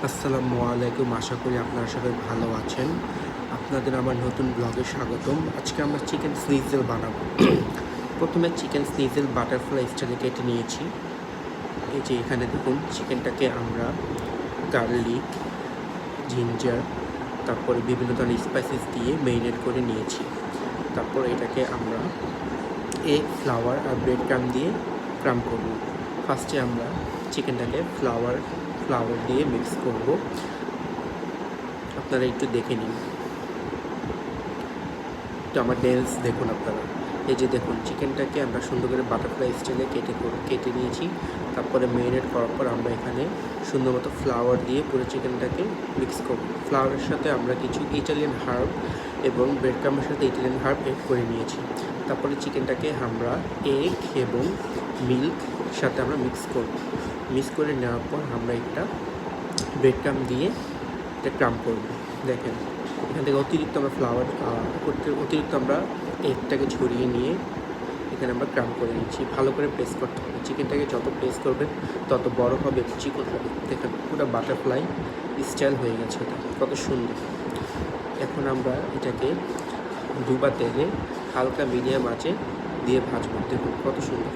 আসসালামু আলাইকুম। আশা করি আপনারা সবাই ভালো আছেন। আপনাদের আমার নতুন ব্লগে স্বাগতম। আজকে আমরা চিকেন স্নিজেল বানাবো। প্রথমে চিকেন স্নিজেল বাটারফ্লাই স্টাইলে কেটে নিয়েছি। এই যে এখানে দেখুন, চিকেনটাকে আমরা গার্লিক, জিঞ্জার, তারপরে বিভিন্ন ধরনের স্পাইসেস দিয়ে মেরিনেট করে নিয়েছি। তারপর এটাকে আমরা এগ, ফ্লাওয়ার আর ব্রেড ক্রাম দিয়ে ক্রাম করব। ফার্স্টে আমরা চিকেনটাকে ফ্লাওয়ার দিয়ে মিক্স করব। আপনারা একটু দেখে নিন, তো আমার নেলস দেখুন আপনারা। এই যে দেখুন, চিকেনটাকে আমরা সুন্দর করে বাটারফ্লাই স্টাইলে কেটে নিয়েছি। তারপরে মেরিনেট করার পর আমরা এখানে সুন্দর মতো ফ্লাওয়ার দিয়ে পুরো চিকেনটাকে মিক্স করব। ফ্লাওয়ারের সাথে আমরা কিছু ইটালিয়ান হার্ব এবং ব্রেড ক্রামের সাথে ইটালিয়ান হার্ব এড করে নিয়েছি। তারপরে চিকেনটাকে আমরা এগ এবং মিল্ক সাথে আমরা মিক্স করে নেওয়ার পর আমরা একটা ব্রেড ক্রাম দিয়ে এটা ক্রাম করব। দেখেন, এখান থেকে অতিরিক্ত আমরা এগটাকে ছড়িয়ে নিয়ে এখানে আমরা ক্রাম করে নিচ্ছি। ভালো করে প্রেস করতে হবে। চিকেনটাকে যত প্রেস করবেন তত বড় হবে, চিকন হবে। দেখেন, পুরো বাটারফ্লাই স্টাইল হয়ে গেছে। এটা কত সুন্দর। এখন আমরা এটাকে ডুবা তেলে হালকা মিডিয়াম আঁচে দিয়ে ভাজবো। দেখুন কত সুন্দর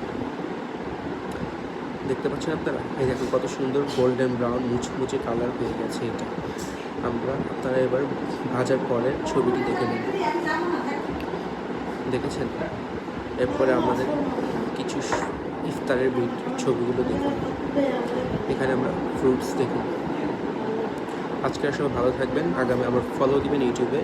দেখতে পাচ্ছেন আপনারা। এই দেখুন কত সুন্দর গোল্ডেন ব্রাউন মুচমুচে কালার হয়ে গেছে। এটা আপনারা এবার ভাজার পরের ছবিটি দেখে নিন। দেখেছেন? এরপরে আমাদের কিছু ইফতারের ছবিগুলো দেখুন। এখানে আমরা ফ্রুটস দেখুন। আজকে সবাই ভালো থাকবেন। আগামী আবার ফলো দিবেন ইউটিউবে।